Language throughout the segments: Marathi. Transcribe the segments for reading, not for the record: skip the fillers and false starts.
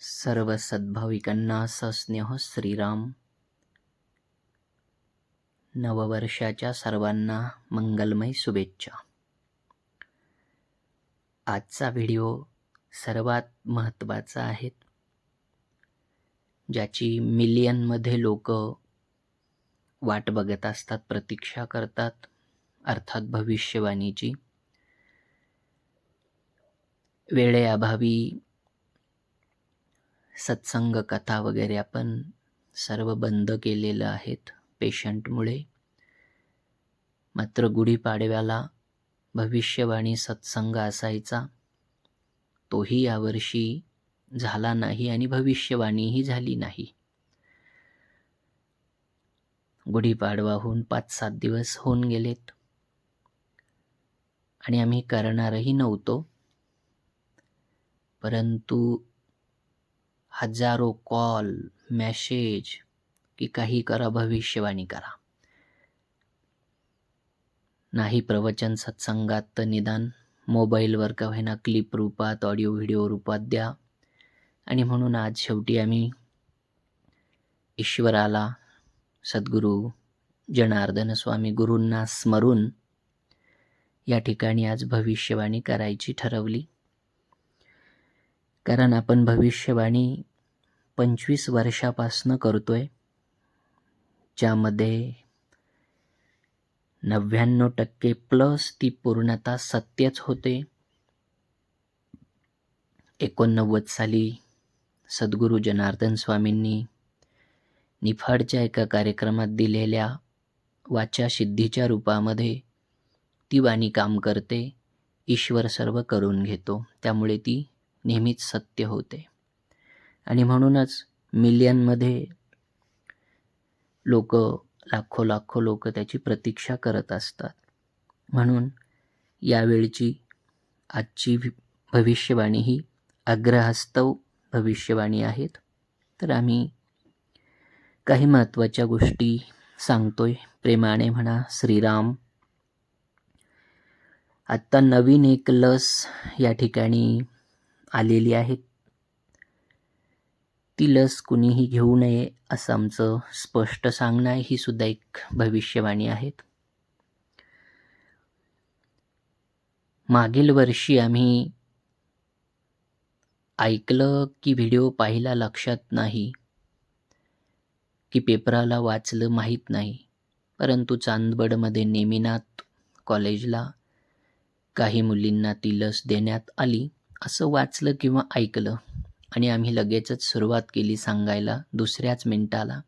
सर्व सद्भाविकांना सस्नेह श्रीराम. नववर्षाच्या सर्वांना मंगलमय शुभेच्छा. आजचा व्हिडिओ सर्वात महत्त्वाचा आहे, ज्याची मिलियनमध्ये लोक वाट बघत असतात, प्रतीक्षा करतात, अर्थात भविष्यवाणीची. वेळेअभावी सत्संग कथा वगैरे आपण सर्व बंद केलेलं आहेत पेशंटमुळे. मात्र गुढीपाडव्याला भविष्यवाणी सत्संग असायचा, तोही यावर्षी झाला नाही आणि भविष्यवाणीही झाली नाही. गुढीपाडवाहून 5-7 दिवस होऊन गेलेत आणि आम्ही करणारही नव्हतो, परंतु हजारो कॉल, मेसेज की काही करा, भविष्यवाणी करा. नाही प्रवचन सत्संगात तर निदान मोबाईलवर का होईना क्लिप रूपात, ऑडिओ व्हिडिओ रूपात द्या. आणि म्हणून आज शेवटी आम्ही ईश्वराला, सद्गुरू जनार्दन स्वामी गुरूंना स्मरून या ठिकाणी आज भविष्यवाणी करायची ठरवली. कारण आपण भविष्यवाणी 25 वर्षापासून करतोय, ज्यामध्ये 99% ती पूर्णतः सत्यच होते. 89 साली सद्गुरू जनार्दन स्वामींनी निफाडच्या एका कार्यक्रमात दिलेल्या वाचा सिद्धीच्या रूपामध्ये ती वाणी काम करते. ईश्वर सर्व करून घेतो, त्यामुळे ती नेहमीच सत्य होते. आणि म्हणूनच मिलियनमध्ये लोक, लाखो लोक त्याची प्रतीक्षा करत असतात. म्हणून यावेळची आजची भविष्यवाणी ही अग्रहस्तव भविष्यवाणी आहेत. तर आम्ही काही महत्त्वाच्या गोष्टी सांगतोय, प्रेमाने म्हणा श्रीराम. आत्ता नवीन एक लस या ठिकाणी आलेली आहे. ती लस कुणीही घेऊ नये असं आमचं स्पष्ट सांगणं आहे. ही सुद्धा एक भविष्यवाणी आहे. मागील वर्षी आम्ही ऐकलं की व्हिडिओ पाहिला लक्षात नाही, की पेपराला वाचलं माहीत नाही, परंतु चांदवडमध्ये नेमिनाथ कॉलेजला काही मुलींना ती लस देण्यात आली असं वाचलं किंवा ऐकलं. आणि आम्ही लगेचच सुरुवात केली सांगायला दुसऱ्याच मिनिटाला,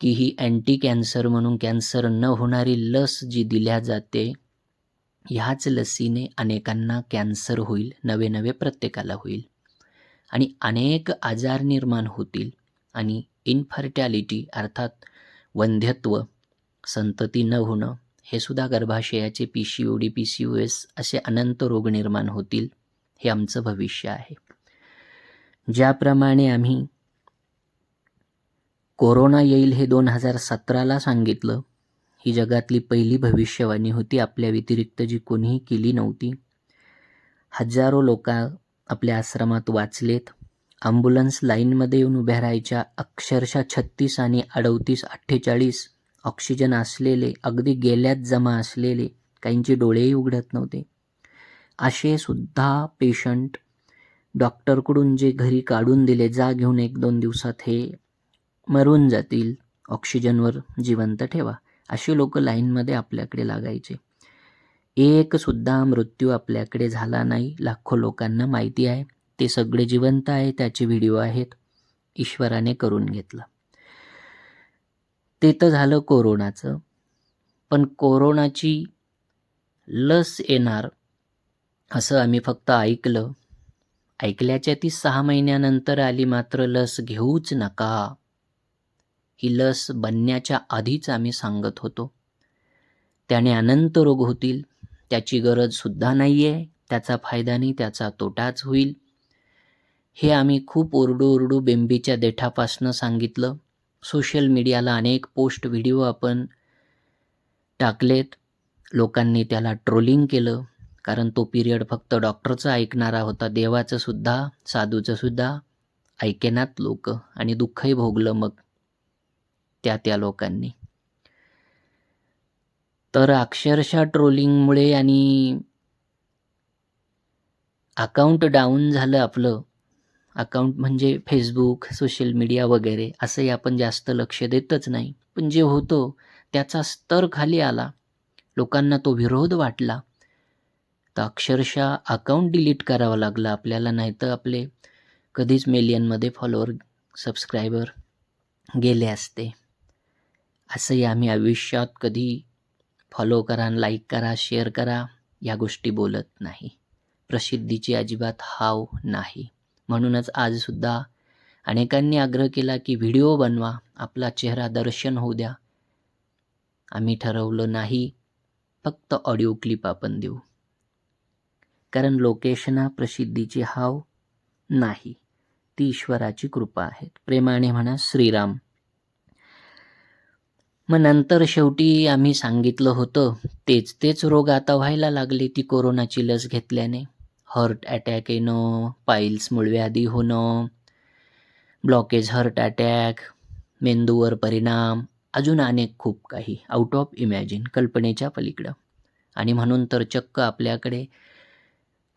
की ही अँटी कॅन्सर म्हणून कॅन्सर न होणारी लस जी दिल्या जाते, ह्याच लसीने अनेकांना कॅन्सर होईल, नवे प्रत्येकाला होईल आणि अनेक आजार निर्माण होतील. आणि इन्फर्टॅलिटी अर्थात वंध्यत्व, संतती न होणं, हे सुद्धा गर्भाशयाचे PCOD, PCOS असे अनंत रोग निर्माण होतील. हे आमचं भविष्य आहे. ज्याप्रमाणे आम्ही कोरोना येईल हे 2017ला सांगितलं, ही जगातली पहिली भविष्यवाणी होती, आपल्या व्यतिरिक्त जी कोणीही केली नव्हती. हजारो लोक आपल्या आश्रमात वाचलेत. ॲम्ब्युलन्स लाईनमध्ये येऊन उभ्या राहायच्या, अक्षरशः 36 आणि 38, 48 ऑक्सिजन असलेले, अगदी गेल्यात जमा असलेले, काहींचे डोळेही उघडत नव्हते, असे सुद्धा पेशंट डॉक्टरकडून जे घरी काढून दिले, जा घेऊन 1-2 दिवसात हे मरून जातील, ऑक्सिजनवर जिवंत ठेवा, असे लोक लाईनमध्ये आपल्याकडे लागायचे. एक सुद्धा मृत्यू आपल्याकडे झाला नाही. लाखो लोकांना माहिती आहे, ते सगळे जिवंत आहे, त्याचे व्हिडिओ आहेत. ईश्वराने करून घेतलं. ते तर झालं कोरोनाचं. पण कोरोनाची लस येणार असं आम्ही फक्त ऐकलं. ऐकल्याच्या ती 6 महिन्यानंतर आली, मात्र लस घेऊच नका, ही लस बनण्याच्या आधीच आम्ही सांगत होतो. त्याने अनंत रोग होतील, त्याची गरज सुद्धा नाही आहे, त्याचा फायदा नाही, त्याचा तोटाच होईल. हे आम्ही खूप ओरडू बेंबीच्या देठापासनं सांगितलं. सोशल मीडियाला अनेक पोस्ट, व्हिडिओ आपण टाकलेत. लोकांनी त्याला ट्रोलिंग केलं, कारण तो पिरियड फक्त डॉक्टरचा ऐकणारा होता, देवाचं सुद्धा, साधूचं सुद्धा ऐकेनात लोक आणि दुःखही भोगलं मग त्या लोकांनी. तर अक्षरशः ट्रोलिंगमुळे आणि अकाउंट डाऊन झालं आपलं. अकाउंट म्हणजे फेसबुक, सोशल मीडिया वगैरे असंही आपण जास्त लक्ष देतच नाही. पण जे होतं त्याचा स्तर खाली आला. लोकांना तो विरोध वाटला. तर अक्षरशः अकाउंट डिलीट करावं लागलं आपल्याला, नाहीतर आपले कधीच मिलियनमध्ये फॉलोअर, सबस्क्रायबर गेले असते. असंही आम्ही आयुष्यात कधी फॉलो करा, लाईक करा, शेअर करा या गोष्टी बोलत नाही. प्रसिद्धीची अजिबात हाव नाही. म्हणूनच आजसुद्धा अनेकांनी आग्रह केला की व्हिडिओ बनवा, आपला चेहरा दर्शन होऊ द्या. आम्ही ठरवलं नाही, फक्त ऑडिओ क्लिप आपण देऊ. कारण लोकेशना प्रसिद्धीची हाव नाही, ती ईश्वराची कृपा आहे. प्रेमाने म्हणा श्रीराम. मग नंतर शेवटी आम्ही सांगितलं होतं तेच रोग आता व्हायला लागले. ती कोरोनाची लस घेतल्याने हार्ट अटॅक येणं, पाईल्स मूळव्याधी होणं, ब्लॉकेज हार्ट अटॅक, मेंदूवर परिणाम, अजून अनेक खूप काही आउट ऑफ इमॅजिन, कल्पनेच्या पलीकडं. आणि म्हणून तर चक्क आपल्याकडे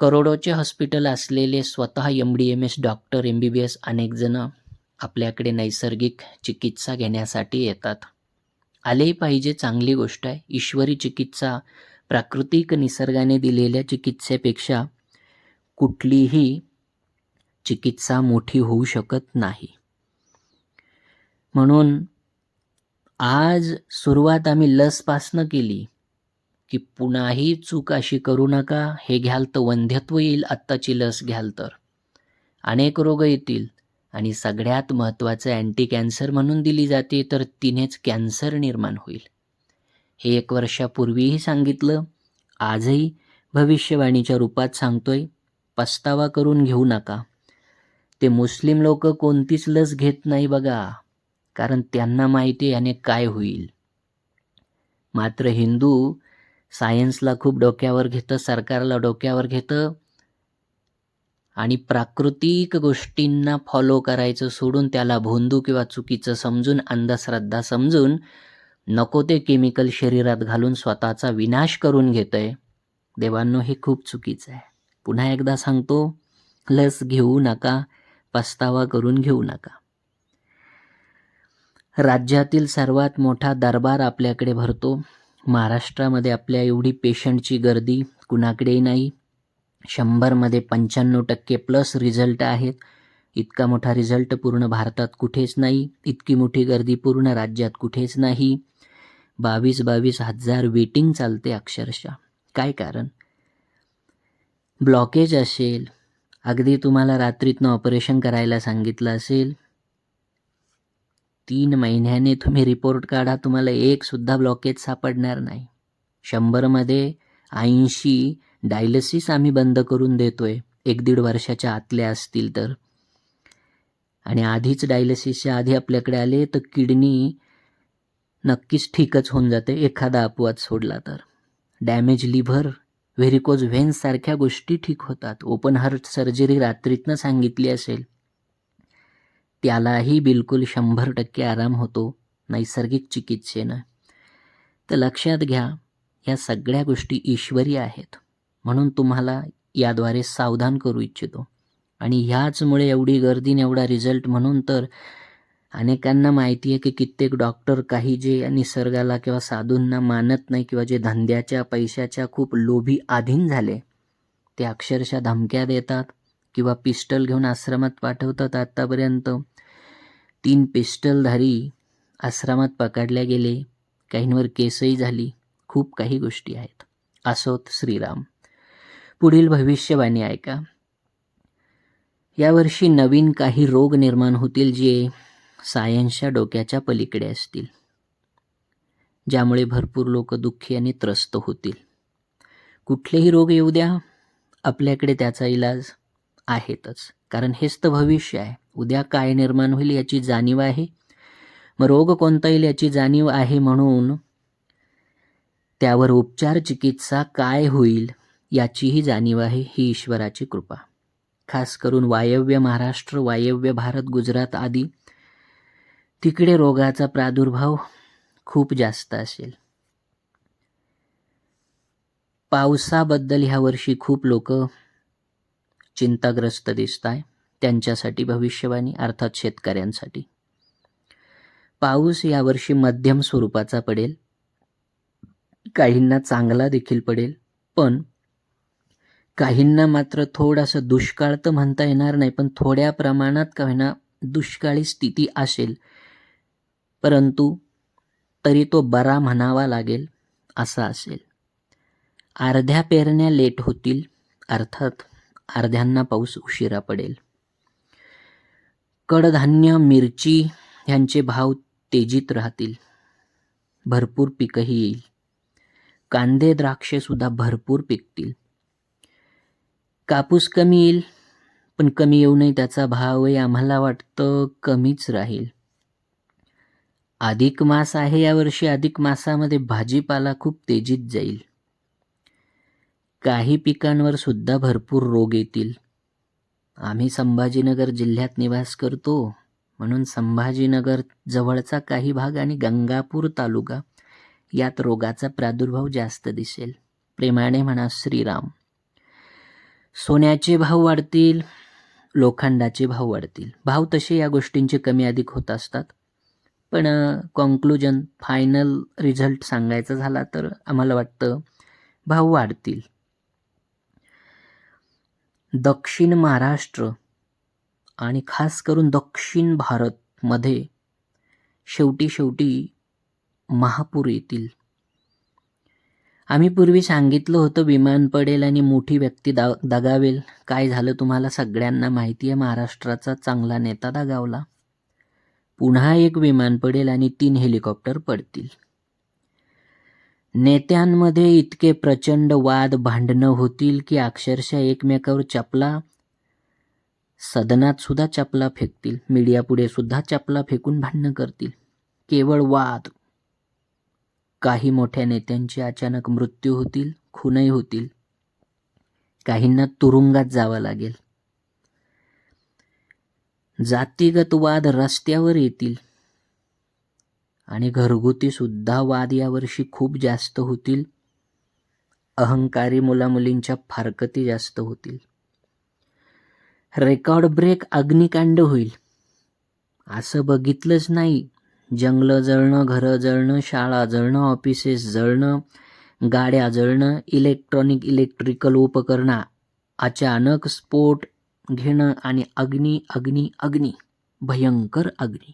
करोडोचे हॉस्पिटल असलेले स्वतः MD-MS डॉक्टर, MBBS अनेक जण आपल्याकडे नैसर्गिक चिकित्सा घेण्यासाठी येतात. आलेही पाहिजे, चांगली गोष्ट आहे. ईश्वरी चिकित्सा प्राकृतिक निसर्गाने दिलेल्या चिकित्सेपेक्षा कुठलीही चिकित्सा मोठी होऊ शकत नाही. म्हणून आज सुरुवात आम्ही लसपासनं केली की पुन्हाही चूक अशी करू नका. हे घ्याल तर वंध्यत्व येईल, आत्ताची लस घ्याल तर अनेक रोग येतील. आणि सगळ्यात महत्त्वाचं अँटी कॅन्सर म्हणून दिली जाते, तर तिनेच कॅन्सर निर्माण होईल. हे 1 वर्षापूर्वीही सांगितलं, आजही भविष्यवाणीच्या रूपात सांगतोय. पस्तावा करून घेऊ नका. ते मुस्लिम लोक कोणतीच लस घेत नाही बघा, कारण त्यांना माहिती आहे याने काय होईल. मात्र हिंदू सायन्सला खूप डोक्यावर घेतं, सरकारला डोक्यावर घेतं आणि प्राकृतिक गोष्टींना फॉलो करायचं सोडून त्याला भोंदू किंवा चुकीचं समजून, अंधश्रद्धा समजून नको ते केमिकल शरीरात घालून स्वतःचा विनाश करून घेतंय. देवांनो, हे खूप चुकीचं आहे. पुन्हा एकदा सांगतो, लस घेऊ नका, पस्तावा करून घेऊ नका. राज्यातील सर्वात मोठा दरबार आपल्याकडे भरतो. महाराष्ट्रामध्ये आपल्या एवढी पेशंटची गर्दी कुणाकडेही नाही. 100मध्ये 95% रिझल्ट आहेत. इतका मोठा रिझल्ट पूर्ण भारतात कुठेच नाही. इतकी मोठी गर्दी पूर्ण राज्यात कुठेच नाही. 22,000 वेटिंग चालते अक्षरशः. काय कारण? ब्लॉकेज असेल, अगदी तुम्हाला रात्रीतनं ऑपरेशन करायला सांगितलं असेल, 3 महिन्याने तुम्ही रिपोर्ट काढा, तुम्हाला एक सुद्धा ब्लॉकेज सापडणार नाही. 100मध्ये 80 डायलिसिस आम्ही बंद करून देतोय 1-1.5 वर्षाच्या आतल्या असतील तर. आणि आधीच डायलिसिसच्या आधी आपल्याकडे आले तर किडनी नक्कीच ठीकच होऊन जाते, एखादा अपवाद सोडला तर. डॅमेज लिव्हर, व्हेरिकोज व्हेन्स सारख्या गोष्टी ठीक होतात. ओपन हार्ट सर्जरी रात्रीतनं सांगितली असेल, त्यालाही बिलकुल 100% आराम होतो नैसर्गिक चिकित्सेनं. तर लक्षात घ्या, या सगळ्या गोष्टी ईश्वरी आहेत. म्हणून तुम्हाला याद्वारे सावधान करू इच्छितो. आणि ह्याचमुळे एवढी गर्दी आणि एवढा रिझल्ट. म्हणून तर अनेकांना माहिती आहे की कित्येक डॉक्टर काही जे निसर्गाला किंवा साधूंना मानत नाही किंवा जे धंद्याच्या पैशाच्या खूप लोभी अधीन झाले, ते अक्षरशः धमक्या देतात किंवा पिस्टल घेऊन आश्रमात पाठवतात. आत्तापर्यंत 3 पिस्टलधारी आश्रमात पकडले गेले, काहींवर केसही झाली. खूप काही गोष्टी आहेत. असोत श्रीराम. पुढील भविष्यवाणी ऐका. यावर्षी नवीन काही रोग निर्माण होतील जे सायन्सच्या डोक्याच्या पलीकडे असतील, ज्यामुळे भरपूर लोक दुःखी आणि त्रस्त होतील. कुठलेही रोग येऊ द्या, आपल्याकडे त्याचा इलाज आहेतच. कारण हेच तर भविष्य आहे. उद्या काय निर्माण होईल याची जाणीव आहे. मग रोग कोणता येईल याची जाणीव आहे, म्हणून त्यावर उपचार चिकित्सा काय होईल याचीही जाणीव आहे. ही ईश्वराची कृपा. खास करून वायव्य महाराष्ट्र, वायव्य भारत, गुजरात आदी तिकडे रोगाचा प्रादुर्भाव खूप जास्त असेल. पावसाबद्दल ह्या वर्षी खूप लोक चिंताग्रस्त दिसत आहे. त्यांच्यासाठी भविष्यवाणी, अर्थात शेतकऱ्यांसाठी. पाऊस यावर्षी मध्यम स्वरूपाचा पडेल, काहींना चांगला देखील पडेल, पण काहींना मात्र थोडासा दुष्काळ तर म्हणता येणार नाही, पण थोड्या प्रमाणात का होईना दुष्काळी स्थिती असेल, परंतु तरी तो बरा म्हणावा लागेल असा असेल. अर्ध्या पेरण्या लेट होतील, अर्थात अर्ध्यांना पाऊस उशिरा पडेल. कडधान्य, मिरची ह्यांचे भाव तेजीत राहतील, भरपूर पीकही येईल. कांदे, द्राक्षे सुद्धा भरपूर पिकतील. कापूस कमी येईल, पण कमी येऊ नये त्याचा भावही आम्हाला वाटतं कमीच राहील. अधिक मास आहे यावर्षी, अधिक मासामध्ये भाजीपाला खूप तेजीत जाईल. काही पिकांवर सुद्धा भरपूर रोग येतील. आम्ही संभाजीनगर जिल्ह्यात निवास करतो, म्हणून संभाजीनगर जवळचा काही भाग आणि गंगापूर तालुका यात रोगाचा प्रादुर्भाव जास्त दिसेल. प्रेमाने म्हणा श्रीराम. सोन्याचे भाव वाढतील, लोखंडाचे भाव वाढतील. भाव तसे या गोष्टींचे कमी अधिक होत असतात, पण कॉन्क्लुजन, फायनल रिझल्ट सांगायचा झाला तर आम्हाला वाटतं भाव वाढतील. दक्षिण महाराष्ट्र आणि खास करून दक्षिण भारतमध्ये शेवटी महापूर येतील. आम्ही पूर्वी सांगितलं होतं विमान पडेल आणि मोठी व्यक्ती दगावेल. काय झालं तुम्हाला सगळ्यांना माहिती आहे, महाराष्ट्राचा चांगला नेता दगावला. पुन्हा एक विमान पडेल आणि 3 हेलिकॉप्टर पडतील. नेत्यांमध्ये इतके प्रचंड वाद, भांडणं होतील की अक्षरशः एकमेकावर चपला, सदनात सुद्धा चपला फेकतील, मीडियापुढे सुद्धा चपला फेकून भांडणं करतील. केवळ वाद. काही मोठ्या नेत्यांचे अचानक मृत्यू होतील, खूनही होतील. काहींना तुरुंगात जावं लागेल. जातीगत वाद रस्त्यावर येतील आणि घरगुती सुद्धा वाद यावर्षी खूप जास्त होतील. अहंकारी मुलामुलींच्या फारकती जास्त होतील. रेकॉर्ड ब्रेक अग्निकांड होईल, असं बघितलंच नाही. जंगलं जळणं, घरं जळणं, शाळा जळणं, ऑफिसेस जळणं, गाड्या जळणं, इलेक्ट्रिकल उपकरणं अचानक स्फोट घेणं आणि अग्नी, भयंकर अग्नी.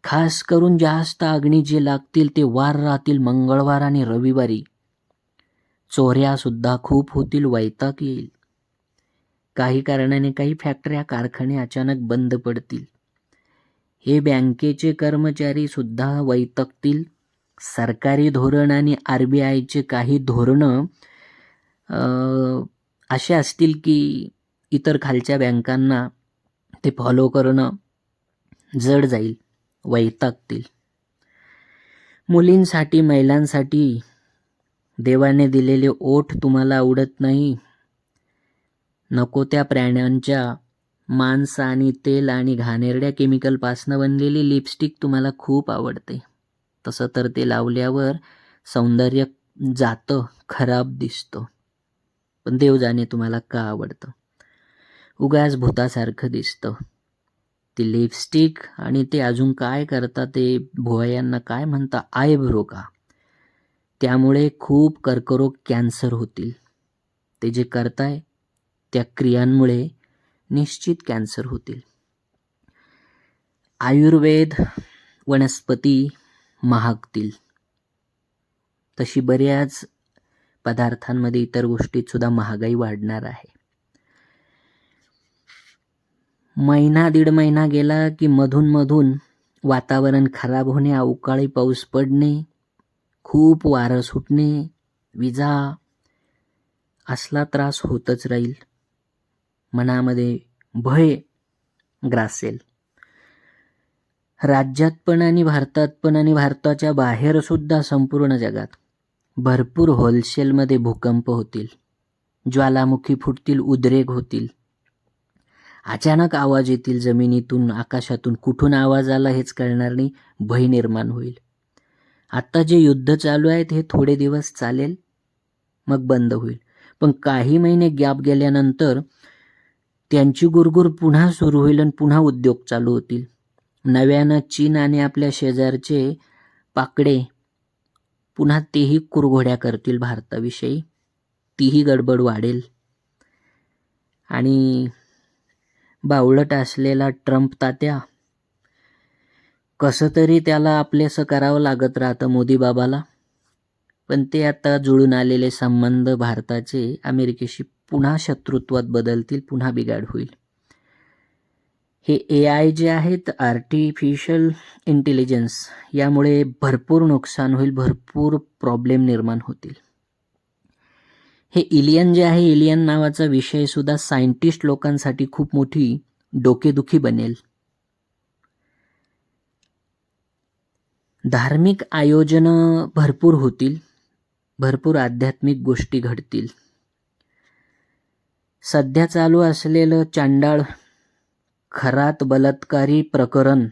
खास करून जास्त अग्नी जे लागतील ते वार राहतील मंगळवार आणि रविवारी. चोऱ्या सुद्धा खूप होतील, वैताग येईल. काही कारणाने काही फॅक्टऱ्या, कारखाने अचानक बंद पडतील. हे बँकेचे कर्मचारी सुद्धा वैतागतील. सरकारी धोरण आणि RBIचे काही धोरणं असे असतील की इतर खालच्या बँकांना ते फॉलो करणं जड जाईल, वैतागतील. मुलींसाठी, महिलांसाठी देवाने दिलेले ओठ तुम्हाला आवडत नाही. नको त्या प्राण्यांच्या मांस आणि तेल आणि घाणेरड्या केमिकलपासनं बनलेली लिपस्टिक तुम्हाला खूप आवडते. तसं तर ते लावल्यावर सौंदर्य जातं, खराब दिसतं. पण देव जाणे तुम्हाला का आवडतं. उगाच भूतासारखं दिसतं ती लिपस्टिक. आणि ते अजून काय करतात, ते भुवयांना काय म्हणता, आयब्रो का. त्यामुळे खूप कर्करोग, कॅन्सर होतील. ते जे करताय त्या क्रियांमुळे निश्चित कॅन्सर होतील. आयुर्वेद वनस्पती महागतील. तशी बऱ्याच पदार्थांमध्ये, इतर गोष्टीत सुद्धा महागाई वाढणार आहे. महिना, 1.5 महिना गेला की मधून वातावरण खराब होणे, अवकाळी पाऊस पडणे, खूप वारं सुटणे, विजा, असला त्रास होतच राहील. मनामध्ये भय ग्रासेल. राज्यात पण आणि भारतात पण आणि भारताच्या बाहेर सुद्धा संपूर्ण जगात भरपूर होलसेलमध्ये भूकंप होतील, ज्वालामुखी फुटतील, उद्रेक होतील. अचानक आवाज येतील जमिनीतून, आकाशातून. कुठून आवाज आला हेच कळणार नाही. भय निर्माण होईल. आत्ता जे युद्ध चालू आहेत हे थोडे दिवस चालेल, मग बंद होईल. पण काही महिने गॅप गेल्यानंतर त्यांची गुरगुर पुन्हा सुरू होईल आणि पुन्हा उद्योग चालू होतील. नव्यानं चीन आणि आपल्या शेजारचे पाकडे पुन्हा तेही कुरघोड्या करतील भारताविषयी. तीही गडबड वाढेल. आणि बावळट असलेला ट्रम्प तात्या, कसं तरी त्याला आपलेसं करावं लागत राहतं मोदी बाबाला. पण ते आता जुळून आलेले संबंध भारताचे अमेरिकेशी पुन्हा शत्रुत्वात बदलतील, पुन्हा बिघाड होईल. हे AI जे आहेत, आर्टिफिशियल इंटेलिजन्स, यामुळे भरपूर नुकसान होईल, भरपूर प्रॉब्लेम निर्माण होतील. हे एलियन जे आहे, एलियन नावाचा विषय सुद्धा सायंटिस्ट लोकांसाठी खूप मोठी डोकेदुखी बनेल. धार्मिक आयोजनं भरपूर होतील, भरपूर आध्यात्मिक गोष्टी घडतील. सध्या चालू असलेलं चांडाळ खरात बलात्कारी प्रकरण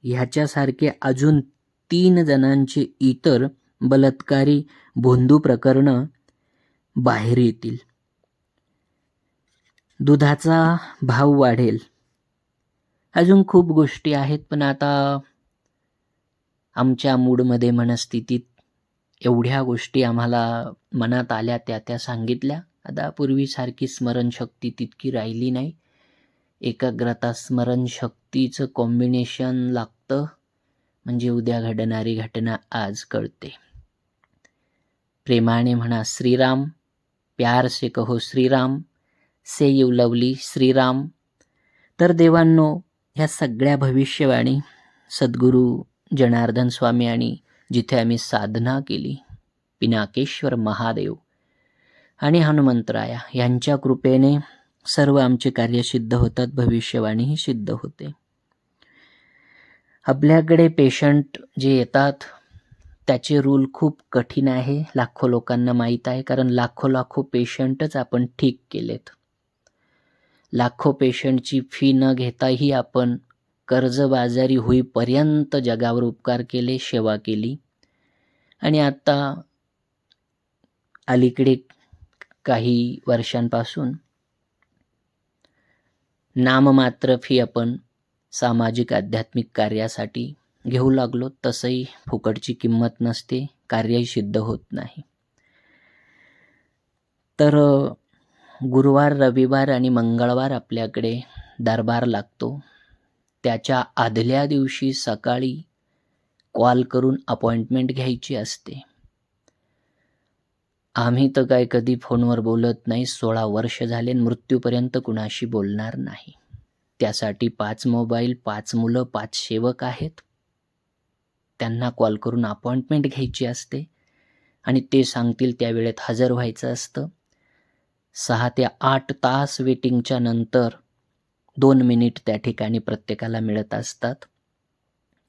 ह्याच्यासारखे अजून 3 जणांचे इतर बलात्कारी भोंदू प्रकरणं बाहेर येतील. दुधाचा भाव वाढेल. अजून खूप गोष्टी आहेत, पण आता आमच्या मूडमध्ये, मनस्थितीत एवढ्या गोष्टी आम्हाला मनात आल्या त्या सांगितल्या. आता पूर्वीसारखी स्मरणशक्ती तितकी राहिली नाही. एकाग्रता स्मरणशक्तीचं कॉम्बिनेशन लागतं, म्हणजे उद्या घडणारी घटना आज कळते. प्रेमाने म्हणा श्रीराम, प्यार से कहो श्रीराम, से यू लवली श्रीराम. तर देवांनो, ह्या सगळ्या भविष्यवाणी सद्गुरू जनार्दन स्वामी आणि जिथे आम्ही साधना केली, पिनाकेश्वर महादेव आणि हनुमंतराया यांच्या कृपेने सर्व आमचे कार्य सिद्ध होतात, भविष्यवाणीही सिद्ध होते. आपल्याकडे पेशंट जे येतात त्याचे रूल खूप कठीण आहे, लाखो लोकांना माहीत आहे. कारण लाखो पेशंटच आपण ठीक केलेत. लाखो पेशंटची फी न घेताही आपण कर्जबाजारी होईपर्यंत जगावर उपकार केले, सेवा केली. आणि आता अलीकडे काही वर्षांपासून नाममात्र फी आपण सामाजिक आध्यात्मिक कार्यासाठी घेऊ लागलो. तसंही फुकटची किंमत नसते, कार्यही सिद्ध होत नाही. तर गुरुवार, रविवार आणि मंगळवार आपल्याकडे दरबार लागतो. त्याच्या आदल्या दिवशी सकाळी कॉल करून अपॉइंटमेंट घ्यायची असते. आम्ही तर काय कधी फोनवर बोलत नाही. 16 वर्ष झाले, मृत्यूपर्यंत कुणाशी बोलणार नाही. त्यासाठी 5 मोबाईल, 5 मुलं, 5 सेवक आहेत. त्यांना कॉल करून अपॉइंटमेंट घ्यायची असते आणि ते सांगतील त्या वेळेत हजर व्हायचं असतं. 6 ते 8 तास वेटिंगच्या नंतर 2 मिनिट त्या ठिकाणी प्रत्येकाला मिळत असतात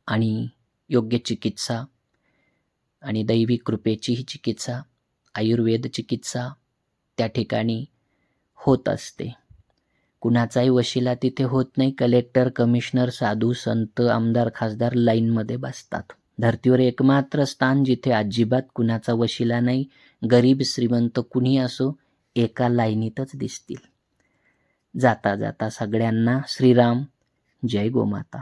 आणि योग्य चिकित्सा आणि दैवी कृपेची ही चिकित्सा, आयुर्वेद चिकित्सा त्या ठिकाणी होत असते. कुणाचाही वशिला तिथे होत नाही. कलेक्टर, कमिशनर, साधू, संत, आमदार, खासदार लाईनमध्ये बसतात. धर्तीवर एकमात्र स्थान जिथे अजिबात कुणाचा वशिला नाही. गरीब श्रीमंत कुणी असो, एका लाईनीतच दिसतील. जाता जाता सगळ्यांना श्रीराम, जय गोमाता.